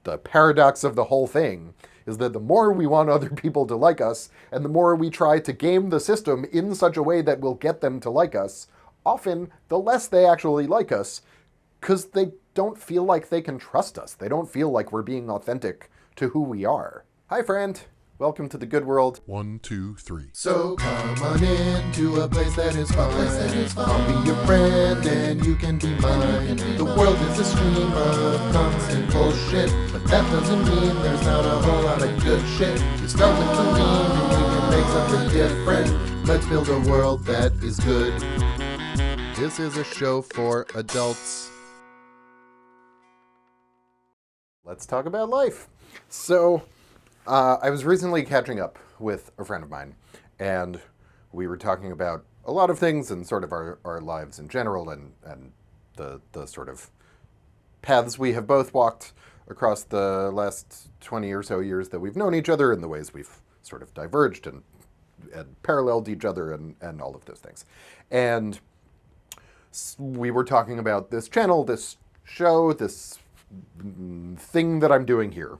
the paradox of the whole thing is that the more we want other people to like us, and the more we try to game the system in such a way that will get them to like us, often the less they actually like us, because they don't feel like they can trust us. They don't feel like we're being authentic to who we are. Hi, friend. Welcome to the good world. 1, 2, 3. So come on in to a place that is fun. I'll be your friend and you can be mine. The world is a stream of constant bullshit, but that doesn't mean there's not a whole lot of good shit. You start with the mean and we can make something different. Let's build a world that is good. This is a show for adults. Let's talk about life. So, I was recently catching up with a friend of mine, and we were talking about a lot of things and sort of our lives in general and the sort of paths we have both walked across the last 20 or so years that we've known each other and the ways we've sort of diverged and paralleled each other and all of those things. And we were talking about this channel, this show, this thing that I'm doing here.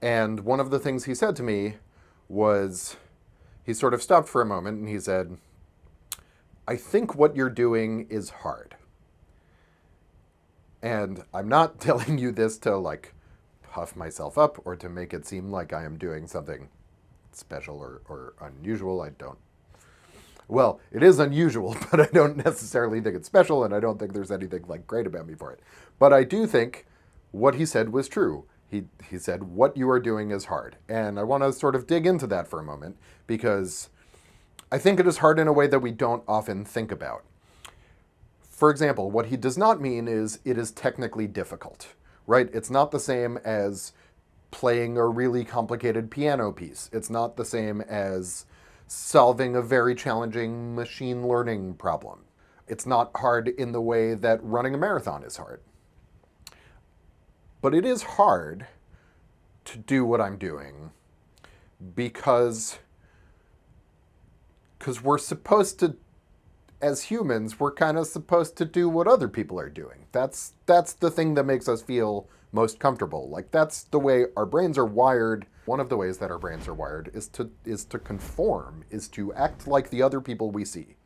And one of the things he said to me was, he sort of stopped for a moment and he said, I think what you're doing is hard. And I'm not telling you this to like puff myself up or to make it seem like I am doing something special or unusual. Well, it is unusual, but I don't necessarily think it's special, and I don't think there's anything like great about me for it. But I do think what he said was true. He said, what you are doing is hard. And I want to sort of dig into that for a moment, because I think it is hard in a way that we don't often think about. For example, what he does not mean is it is technically difficult, right? It's not the same as playing a really complicated piano piece. It's not the same as solving a very challenging machine learning problem. It's not hard in the way that running a marathon is hard. But it is hard to do what I'm doing because we're supposed to, as humans, we're kind of supposed to do what other people are doing. That's the thing that makes us feel most comfortable. Like, that's the way our brains are wired. One of the ways that our brains are wired is to conform, is to act like the other people we see.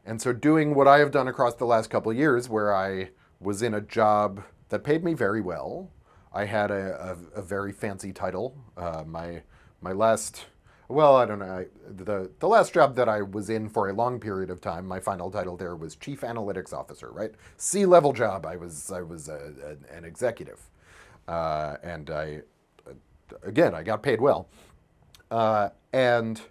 And so doing what I have done across the last couple of years, where I was in a job that paid me very well. I had a very fancy title. My last, well, I don't know, the last job that I was in for a long period of time, my final title there was Chief Analytics Officer, right? C-level job. I was an executive, and I got paid well, and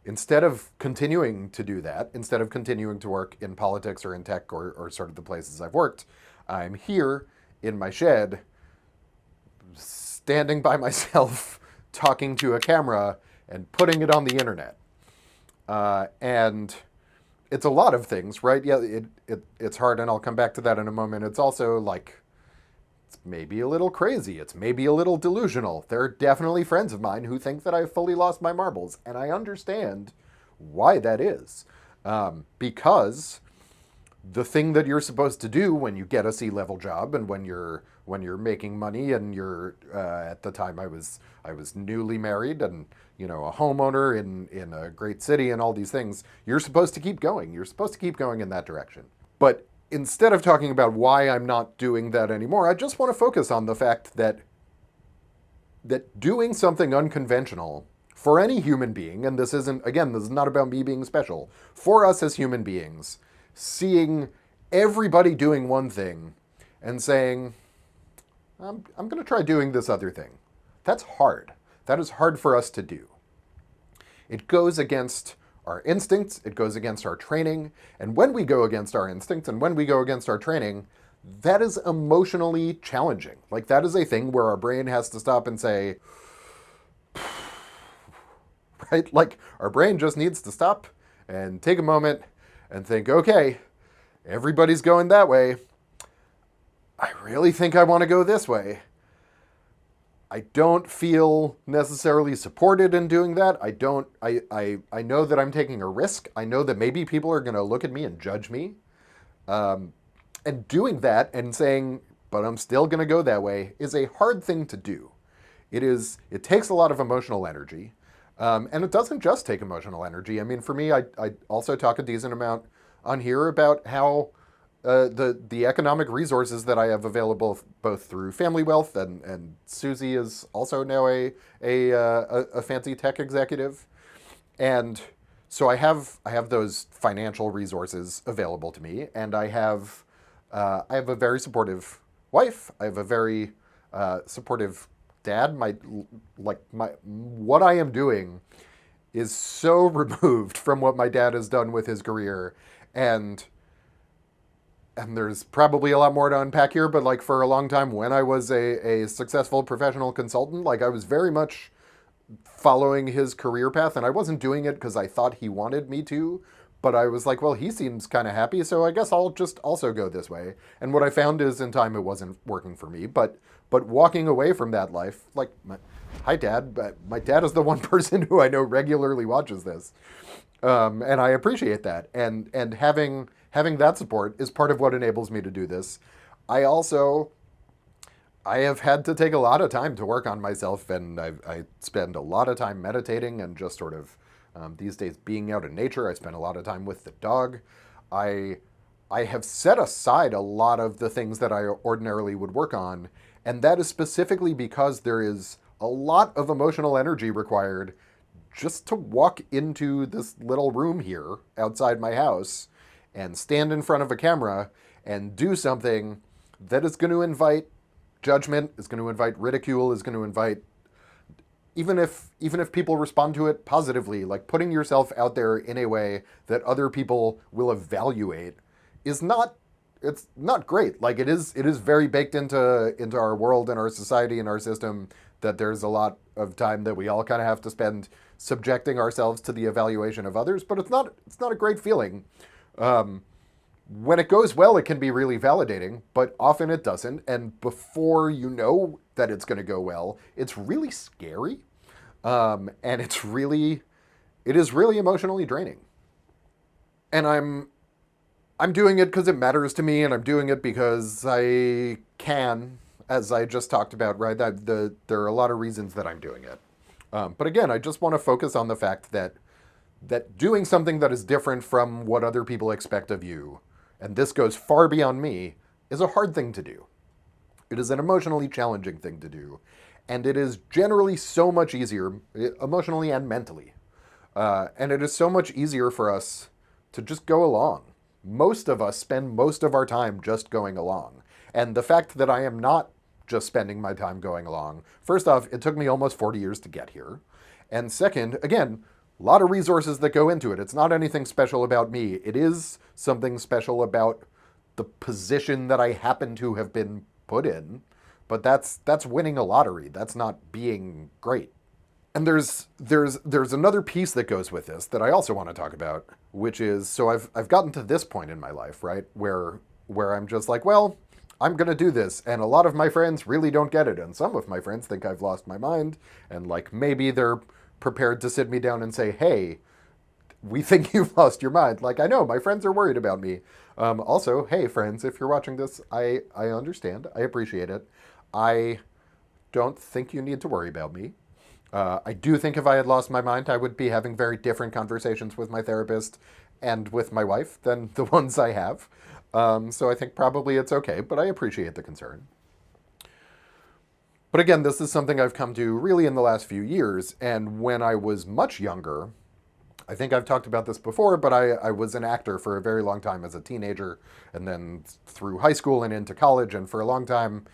instead of continuing to do that, instead of continuing to work in politics or in tech or sort of the places I've worked, I'm here in my shed, standing by myself, talking to a camera and putting it on the internet. And it's a lot of things, right? Yeah, it's hard, and I'll come back to that in a moment. It's also like, it's maybe a little crazy. It's maybe a little delusional. There are definitely friends of mine who think that I've fully lost my marbles, and I understand why that is. Because the thing that you're supposed to do when you get a C-level job and when you're making money and you're at the time I was newly married and a homeowner in a great city and all these things, you're supposed to keep going. You're supposed to keep going in that direction. But instead of talking about why I'm not doing that anymore, I just want to focus on the fact that doing something unconventional for any human being, and this is not about me being special, for us as human beings, seeing everybody doing one thing and saying, I'm going to try doing this other thing. That's hard. That is hard for us to do. It goes against our instincts. It goes against our training. And when we go against our instincts and when we go against our training, that is emotionally challenging. Like, that is a thing where our brain has to stop and say, right? Like, our brain just needs to stop and take a moment and think, okay, everybody's going that way. I really think I want to go this way. I don't feel necessarily supported in doing that. I know that I'm taking a risk. I know that maybe people are going to look at me and judge me. And doing that and saying, but I'm still going to go that way is a hard thing to do. It takes a lot of emotional energy. And it doesn't just take emotional energy. I mean, for me, I also talk a decent amount on here about how the economic resources that I have available, both through family wealth, and Susie is also now a fancy tech executive, and so I have those financial resources available to me, and I have a very supportive wife. I have a very supportive dad. What I am doing is so removed from what my dad has done with his career, and there's probably a lot more to unpack here, but like for a long time when I was a successful professional consultant, like I was very much following his career path, and I wasn't doing it because I thought he wanted me to, but I was like, well, he seems kind of happy, so I guess I'll just also go this way. And what I found is in time it wasn't working for me, but walking away from that life, like, hi Dad, but my dad is the one person who I know regularly watches this, and I appreciate that, and having that support is part of what enables me to do this. I have had to take a lot of time to work on myself, and I spend a lot of time meditating and just sort of, these days, being out in nature. I spend a lot of time with the dog. I have set aside a lot of the things that I ordinarily would work on, and that is specifically because there is a lot of emotional energy required just to walk into this little room here outside my house and stand in front of a camera and do something that is going to invite judgment, is going to invite ridicule, is going to invite, even if people respond to it positively, like putting yourself out there in a way that other people will evaluate is not, it's not great. Like it is very baked into our world and our society and our system that there's a lot of time that we all kind of have to spend subjecting ourselves to the evaluation of others, but it's not a great feeling. When it goes well, it can be really validating, but often it doesn't. And before you know that it's going to go well, it's really scary. And it is really emotionally draining. And I'm doing it because it matters to me, and I'm doing it because I can, as I just talked about, right? There are a lot of reasons that I'm doing it. But again, I just want to focus on the fact that doing something that is different from what other people expect of you, and this goes far beyond me, is a hard thing to do. It is an emotionally challenging thing to do, and it is generally so much easier, emotionally and mentally. And it is so much easier for us to just go along. Most of us spend most of our time just going along. And the fact that I am not just spending my time going along, first off, it took me almost 40 years to get here. And second, again, a lot of resources that go into it. It's not anything special about me. It is something special about the position that I happen to have been put in. But that's winning a lottery. That's not being great. And there's another piece that goes with this that I also want to talk about, which is, so I've gotten to this point in my life, right, where I'm just like, well, I'm going to do this, and a lot of my friends really don't get it, and some of my friends think I've lost my mind, and like maybe they're prepared to sit me down and say, hey, we think you've lost your mind. Like, I know my friends are worried about me. Also, hey friends, if you're watching this, I understand. I appreciate it. I don't think you need to worry about me. I do think if I had lost my mind, I would be having very different conversations with my therapist and with my wife than the ones I have. So I think probably it's okay, but I appreciate the concern. But again, this is something I've come to really in the last few years, and when I was much younger, I think I've talked about this before, but I was an actor for a very long time as a teenager, and then through high school and into college, and for a long time,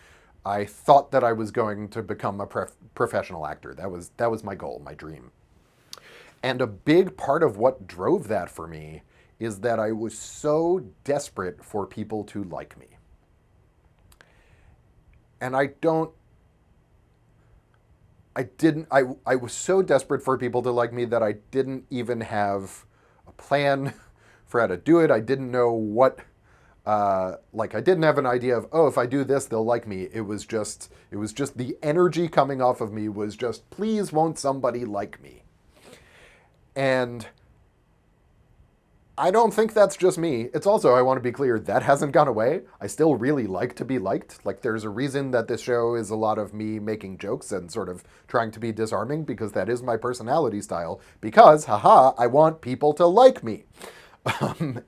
I thought that I was going to become a professional actor. That was my goal, my dream. And a big part of what drove that for me is that I was so desperate for people to like me. And I was so desperate for people to like me that I didn't even have a plan for how to do it. I didn't know what, I didn't have an idea of, oh, if I do this, they'll like me. It was just the energy coming off of me was just, please won't somebody like me? And I don't think that's just me. It's also, I want to be clear, that hasn't gone away. I still really like to be liked. Like, there's a reason that this show is a lot of me making jokes and sort of trying to be disarming, because that is my personality style. Because, haha, I want people to like me.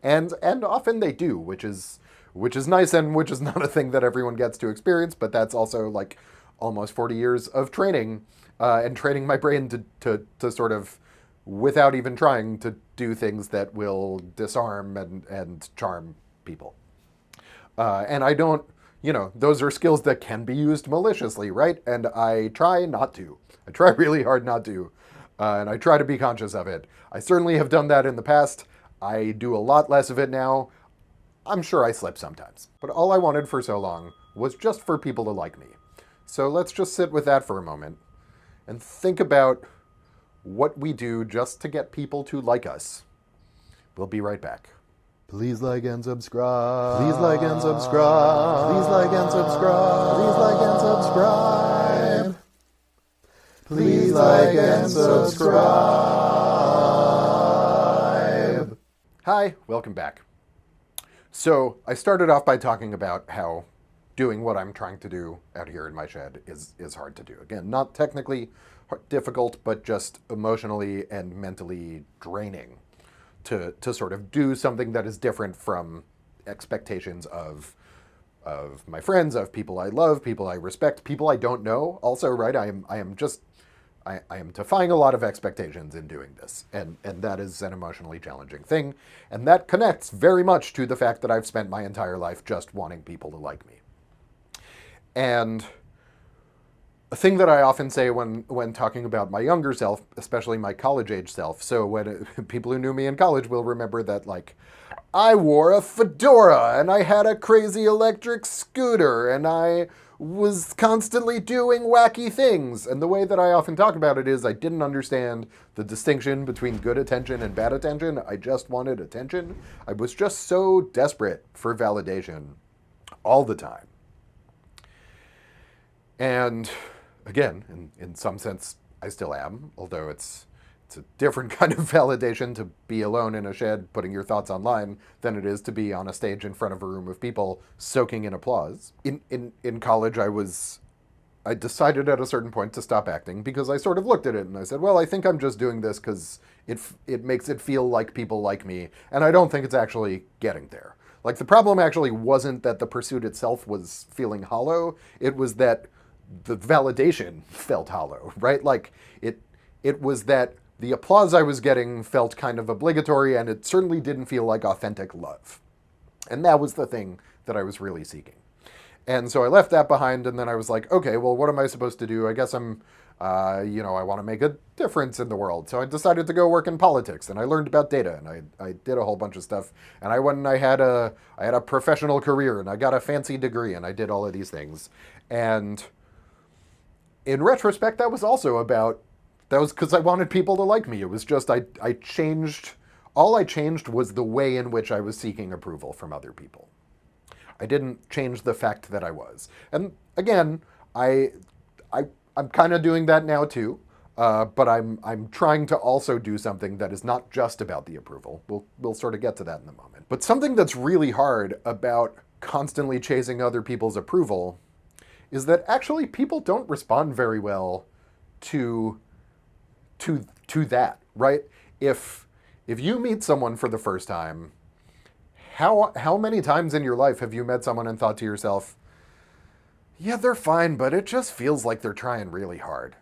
And often they do, which is nice, and which is not a thing that everyone gets to experience, but that's also like almost 40 years of training, and training my brain to sort of, without even trying, to do things that will disarm and charm people. And I don't, those are skills that can be used maliciously, right? And I try not to. I try really hard not to. And I try to be conscious of it. I certainly have done that in the past. I do a lot less of it now. I'm sure I slip sometimes. But all I wanted for so long was just for people to like me. So let's just sit with that for a moment and think about what we do just to get people to like us. We'll be right back. Please like and subscribe. Please like and subscribe. Please like and subscribe. Please like and subscribe. Please like and subscribe. Hi, welcome back. So I started off by talking about how doing what I'm trying to do out here in my shed is hard to do. Again, not technically difficult, but just emotionally and mentally draining to sort of do something that is different from expectations of my friends, of people I love, people I respect, people I don't know. Also, right, I am defying a lot of expectations in doing this, and that is an emotionally challenging thing, and that connects very much to the fact that I've spent my entire life just wanting people to like me. And a thing that I often say when talking about my younger self, especially my college-age self, so when people who knew me in college will remember that, like, I wore a fedora, and I had a crazy electric scooter, and I was constantly doing wacky things. And the way that I often talk about it is I didn't understand the distinction between good attention and bad attention. I just wanted attention. I was just so desperate for validation all the time. And again, in some sense, I still am, although it's a different kind of validation to be alone in a shed putting your thoughts online than it is to be on a stage in front of a room of people soaking in applause. In college, I decided at a certain point to stop acting because I sort of looked at it and I said, well, I think I'm just doing this because it makes it feel like people like me, and I don't think it's actually getting there. Like, the problem actually wasn't that the pursuit itself was feeling hollow, it was that the validation felt hollow, right? Like, it was that the applause I was getting felt kind of obligatory, and it certainly didn't feel like authentic love. And that was the thing that I was really seeking. And so I left that behind, and then I was like, okay, well, what am I supposed to do? I guess I want to make a difference in the world. So I decided to go work in politics, and I learned about data, and I did a whole bunch of stuff. And I went and I had a professional career, and I got a fancy degree, and I did all of these things. And in retrospect, that was because I wanted people to like me. It was just, all I changed was the way in which I was seeking approval from other people. I didn't change the fact that I was. And again, I'm kind of doing that now too, but I'm trying to also do something that is not just about the approval. We'll sort of get to that in a moment. But something that's really hard about constantly chasing other people's approval is that actually people don't respond very well to that, right? If you meet someone for the first time, how many times in your life have you met someone and thought to yourself, yeah, they're fine, but it just feels like they're trying really hard,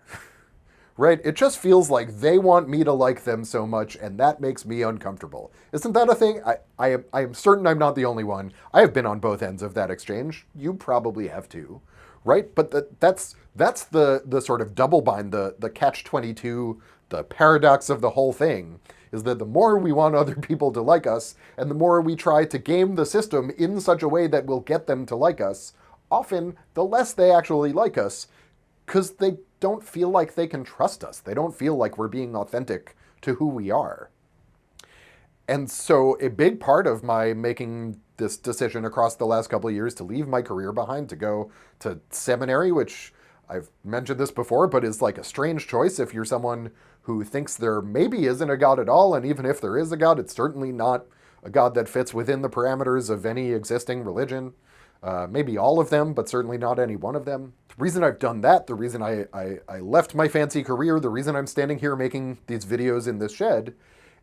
right? It just feels like they want me to like them so much, and that makes me uncomfortable. Isn't that a thing? I am certain I'm not the only one. I have been on both ends of that exchange. You probably have too. Right? But that's the sort of double bind, the catch-22, the paradox of the whole thing, is that the more we want other people to like us, and the more we try to game the system in such a way that will get them to like us, often the less they actually like us, because they don't feel like they can trust us. They don't feel like we're being authentic to who we are. And so a big part of my making this decision across the last couple of years to leave my career behind, to go to seminary, which I've mentioned this before, but is like a strange choice if you're someone who thinks there maybe isn't a God at all, and even if there is a God, it's certainly not a God that fits within the parameters of any existing religion. Maybe all of them, but certainly not any one of them. The reason I've done that, the reason I left my fancy career, the reason I'm standing here making these videos in this shed,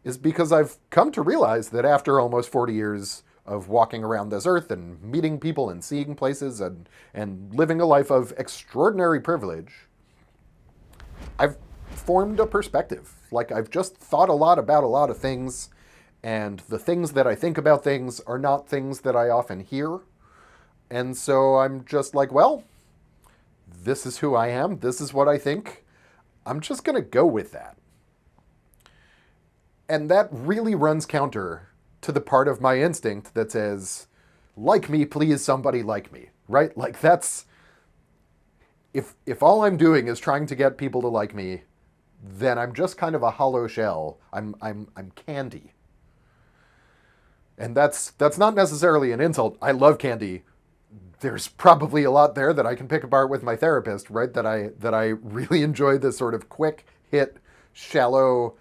is because I've come to realize that after almost 40 years of walking around this earth and meeting people and seeing places and living a life of extraordinary privilege, I've formed a perspective. Like, I've just thought a lot about a lot of things, and the things that I think about things are not things that I often hear. And so I'm just like, well, this is who I am. This is what I think. I'm just going to go with that. And that really runs counter to the part of my instinct that says, like me, please, somebody like me, right? Like, that's, if all I'm doing is trying to get people to like me, then I'm just kind of a hollow shell. I'm candy. And that's not necessarily an insult. I love candy. There's probably a lot there that I can pick apart with my therapist, right? That I really enjoy this sort of quick hit, shallow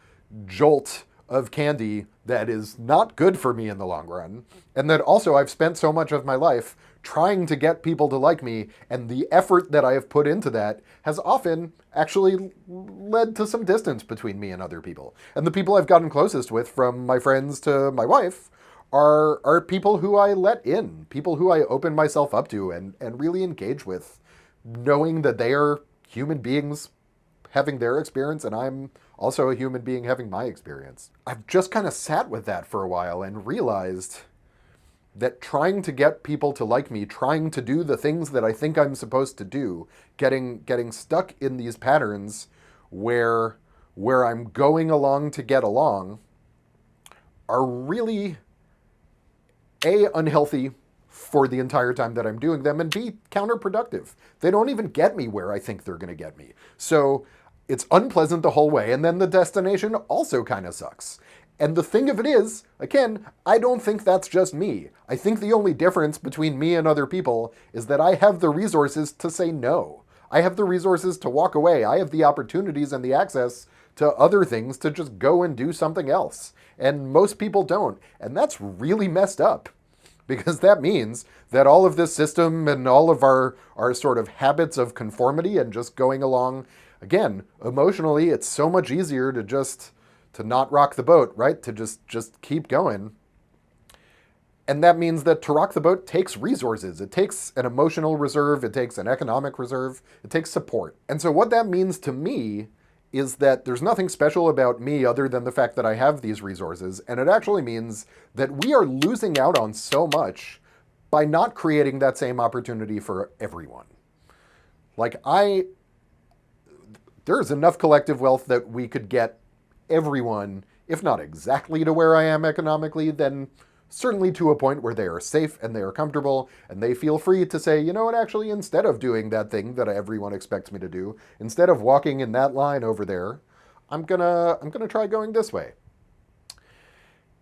jolt of candy that is not good for me in the long run. And that also I've spent so much of my life trying to get people to like me, and the effort that I have put into that has often actually led to some distance between me and other people. And the people I've gotten closest with, from my friends to my wife, are people who I let in, people who I open myself up to and really engage with, knowing that they are human beings having their experience, and I'm also a human being having my experience. I've just kind of sat with that for a while and realized that trying to get people to like me, trying to do the things that I think I'm supposed to do, getting stuck in these patterns where I'm going along to get along, are really A, unhealthy for the entire time that I'm doing them, and B, counterproductive. They don't even get me where I think they're going to get me. So it's unpleasant the whole way, and then the destination also kind of sucks. And the thing of it is, again, I don't think that's just me. I think the only difference between me and other people is that I have the resources to say no. I have the resources to walk away. I have the opportunities and the access to other things to just go and do something else. And most people don't. And that's really messed up, because that means that all of this system and all of our sort of habits of conformity and just going along, again, emotionally, it's so much easier to not rock the boat, right? To just keep going. And that means that to rock the boat takes resources. It takes an emotional reserve. It takes an economic reserve. It takes support. And so what that means to me is that there's nothing special about me other than the fact that I have these resources. And it actually means that we are losing out on so much by not creating that same opportunity for everyone. Like, there's enough collective wealth that we could get everyone, if not exactly to where I am economically, then certainly to a point where they are safe and they are comfortable and they feel free to say, you know what, actually, instead of doing that thing that everyone expects me to do, instead of walking in that line over there, I'm gonna try going this way.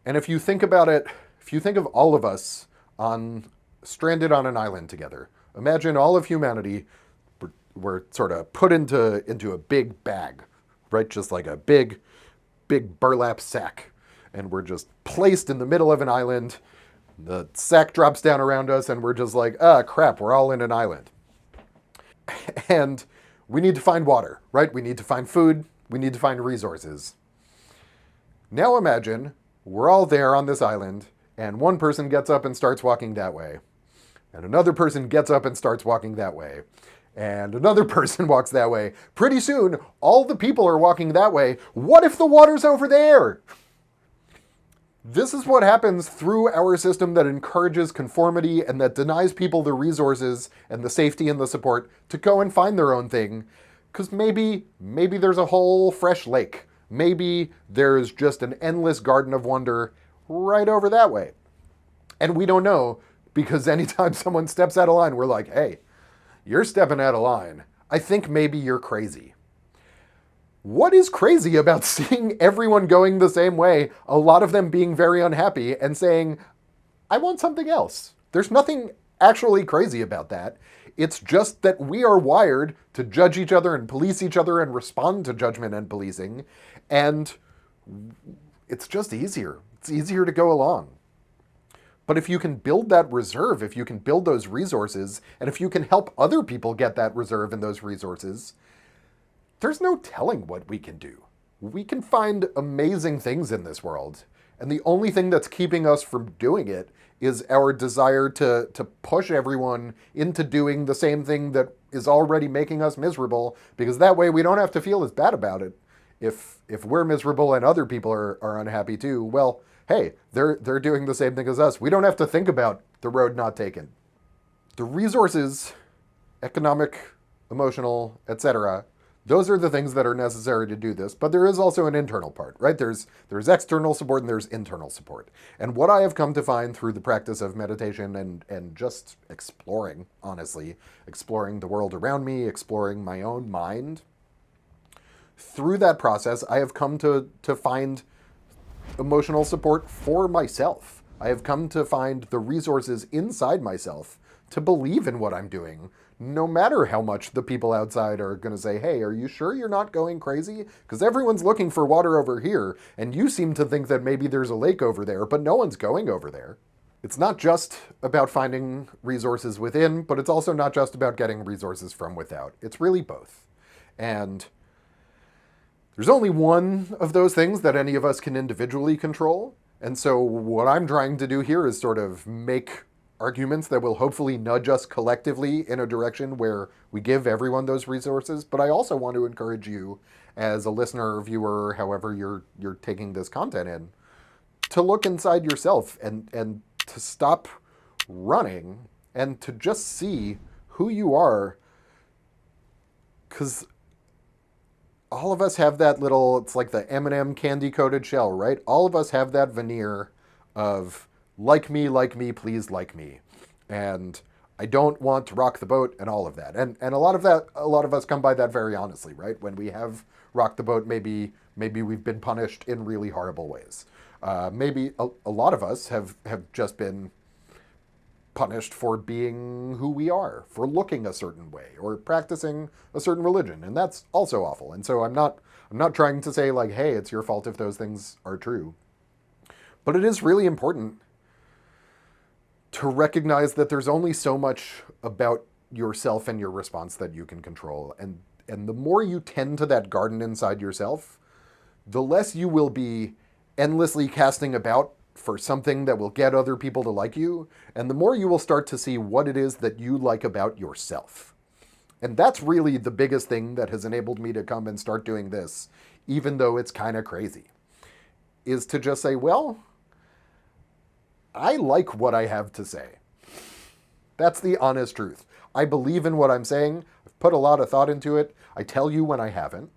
And if you think about it, if you think of all of us stranded on an island together, imagine all of humanity were sort of put into a big bag, right? Just like a big burlap sack. And we're just placed in the middle of an island. The sack drops down around us and we're just like, crap, we're all in an island. And we need to find water, right? We need to find food. We need to find resources. Now imagine we're all there on this island, and one person gets up and starts walking that way. And another person gets up and starts walking that way. And another person walks that way. Pretty soon, all the people are walking that way. What if the water's over there? This is what happens through our system that encourages conformity and that denies people the resources and the safety and the support to go and find their own thing. Because maybe there's a whole fresh lake. Maybe there's just an endless garden of wonder right over that way. And we don't know, because anytime someone steps out of line, we're like, hey, you're stepping out of line. I think maybe you're crazy. What is crazy about seeing everyone going the same way, a lot of them being very unhappy and saying, I want something else? There's nothing actually crazy about that. It's just that we are wired to judge each other and police each other and respond to judgment and policing. And it's just easier. It's easier to go along. But if you can build that reserve, if you can build those resources, and if you can help other people get that reserve and those resources, there's no telling what we can do. We can find amazing things in this world. And the only thing that's keeping us from doing it is our desire to push everyone into doing the same thing that is already making us miserable, because that way we don't have to feel as bad about it. If we're miserable and other people are unhappy too, well, hey, they're doing the same thing as us. We don't have to think about the road not taken. The resources, economic, emotional, etc., those are the things that are necessary to do this, but there is also an internal part, right? There's external support and there's internal support. And what I have come to find through the practice of meditation and just exploring, honestly, exploring the world around me, exploring my own mind, through that process, I have come to find emotional support for myself. I have come to find the resources inside myself to believe in what I'm doing, no matter how much the people outside are going to say, hey, are you sure you're not going crazy? Because everyone's looking for water over here, and you seem to think that maybe there's a lake over there, but no one's going over there. It's not just about finding resources within, but it's also not just about getting resources from without. It's really both. And there's only one of those things that any of us can individually control. And so what I'm trying to do here is sort of make arguments that will hopefully nudge us collectively in a direction where we give everyone those resources. But I also want to encourage you as a listener or viewer, however you're taking this content in, to look inside yourself and to stop running and to just see who you are. Because all of us have that little, it's like the M&M candy-coated shell, right? All of us have that veneer of like me, please like me. And I don't want to rock the boat and all of that. And a lot of us come by that very honestly, right? When we have rocked the boat, maybe we've been punished in really horrible ways. Maybe a lot of us have just been punished for being who we are, for looking a certain way, or practicing a certain religion, and that's also awful. And so I'm not trying to say like, hey, it's your fault if those things are true. But it is really important to recognize that there's only so much about yourself and your response that you can control. And the more you tend to that garden inside yourself, the less you will be endlessly casting about for something that will get other people to like you, and the more you will start to see what it is that you like about yourself. And that's really the biggest thing that has enabled me to come and start doing this, even though it's kind of crazy, is to just say, well, I like what I have to say. That's the honest truth. I believe in what I'm saying. I've put a lot of thought into it. I tell you when I haven't.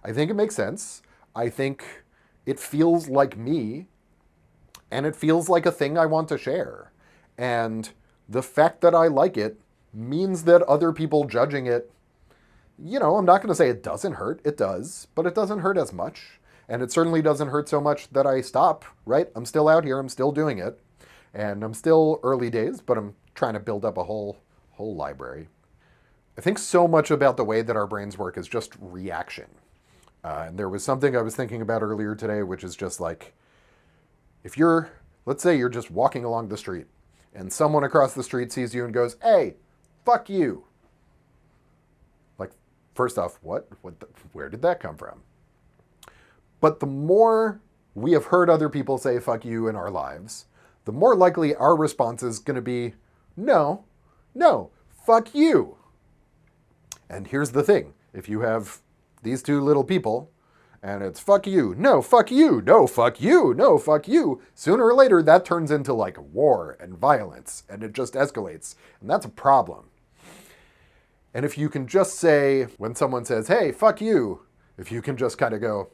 I think it makes sense. I think it feels like me, and it feels like a thing I want to share. And the fact that I like it means that other people judging it, I'm not going to say it doesn't hurt. It does, but it doesn't hurt as much. And it certainly doesn't hurt so much that I stop, right? I'm still out here. I'm still doing it. And I'm still early days, but I'm trying to build up a whole library. I think so much about the way that our brains work is just reaction. And there was something I was thinking about earlier today, which is just like, let's say you're just walking along the street and someone across the street sees you and goes, hey, fuck you. Like, first off, where did that come from? But the more we have heard other people say fuck you in our lives, the more likely our response is going to be, no, fuck you. And here's the thing. If you have these two little people, and it's fuck you, no, fuck you, no, fuck you, no, fuck you, sooner or later that turns into like war and violence, and it just escalates. And that's a problem. And if you can just say, when someone says, hey, fuck you, if you can just kind of go,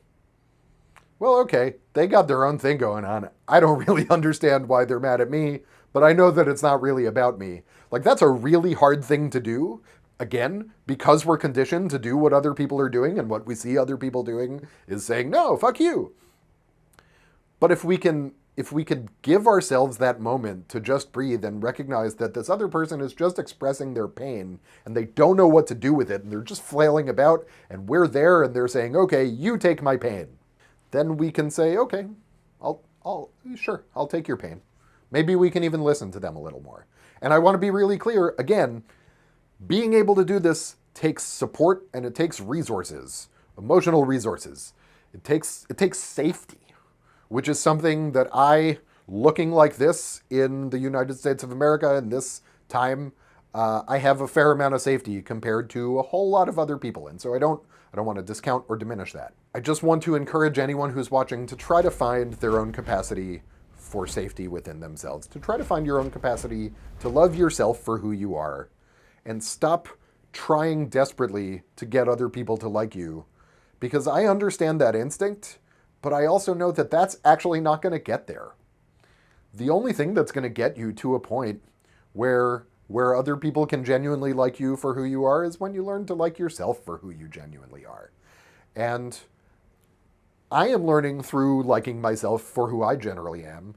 well, okay, they got their own thing going on. I don't really understand why they're mad at me, but I know that it's not really about me. Like, that's a really hard thing to do. Again, because we're conditioned to do what other people are doing, and what we see other people doing is saying, no, fuck you. But if we can if we could give ourselves that moment to just breathe and recognize that this other person is just expressing their pain and they don't know what to do with it and they're just flailing about and we're there and they're saying, okay, you take my pain. Then we can say, okay, I'll take your pain. Maybe we can even listen to them a little more. And I want to be really clear, again, being able to do this takes support and it takes resources, emotional resources. It takes safety, which is something that looking like this in the United States of America in this time, I have a fair amount of safety compared to a whole lot of other people. And so I don't want to discount or diminish that. I just want to encourage anyone who's watching to try to find their own capacity for safety within themselves, to try to find your own capacity to love yourself for who you are, and stop trying desperately to get other people to like you. Because I understand that instinct, but I also know that that's actually not going to get there. The only thing that's going to get you to a point where other people can genuinely like you for who you are is when you learn to like yourself for who you genuinely are. And I am learning through liking myself for who I generally am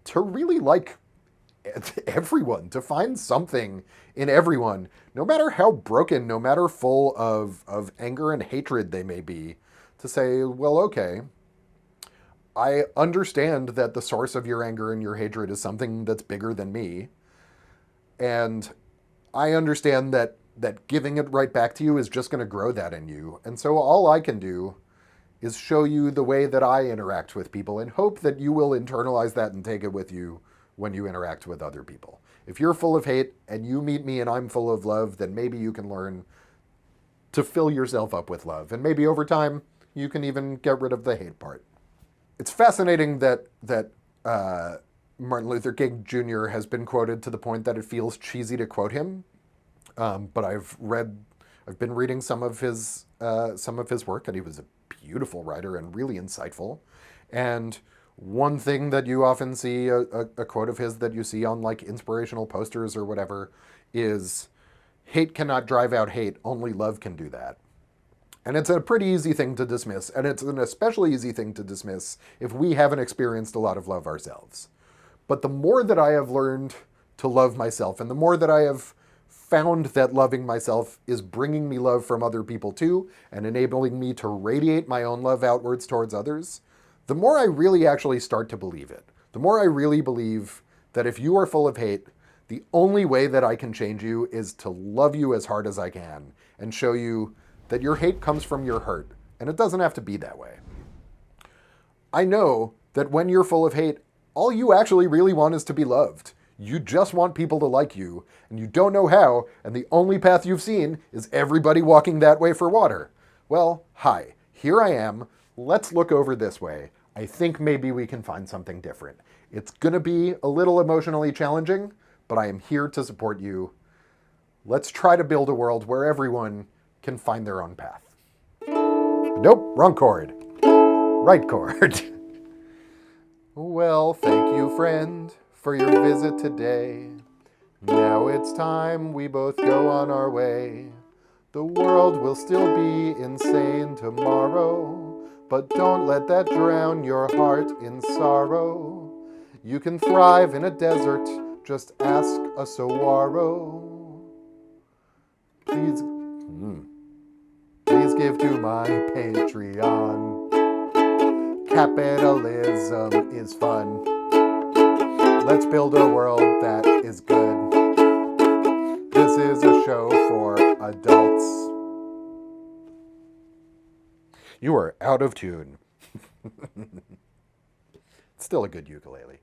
to really like everyone, to find something in everyone, no matter how broken, no matter full of anger and hatred they may be, to say, well, okay, I understand that the source of your anger and your hatred is something that's bigger than me. And I understand that giving it right back to you is just going to grow that in you. And so all I can do is show you the way that I interact with people and hope that you will internalize that and take it with you when you interact with other people. If you're full of hate and you meet me and I'm full of love, then maybe you can learn to fill yourself up with love. And maybe over time, you can even get rid of the hate part. It's fascinating that Martin Luther King Jr. has been quoted to the point that it feels cheesy to quote him. But I've been reading some of his work, and he was a beautiful writer and really insightful. And one thing that you often see, a quote of his that you see on like inspirational posters or whatever, is hate cannot drive out hate, only love can do that. And it's a pretty easy thing to dismiss, and it's an especially easy thing to dismiss if we haven't experienced a lot of love ourselves. But the more that I have learned to love myself, and the more that I have found that loving myself is bringing me love from other people too, and enabling me to radiate my own love outwards towards others, the more I really actually start to believe it. The more I really believe that if you are full of hate, the only way that I can change you is to love you as hard as I can and show you that your hate comes from your hurt, and it doesn't have to be that way. I know that when you're full of hate, all you actually really want is to be loved. You just want people to like you, and you don't know how, and the only path you've seen is everybody walking that way for water. Well, hi, here I am. Let's look over this way. I think maybe we can find something different. It's gonna be a little emotionally challenging, but I am here to support you. Let's try to build a world where everyone can find their own path. Nope, wrong chord. Right chord. Well, thank you, friend, for your visit today. Now it's time we both go on our way. The world will still be insane tomorrow, but don't let that drown your heart in sorrow. You can thrive in a desert, just ask a saguaro. Please give to my Patreon. Capitalism is fun. Let's build a world that is good. This is a show for adults. You are out of tune. It's still a good ukulele.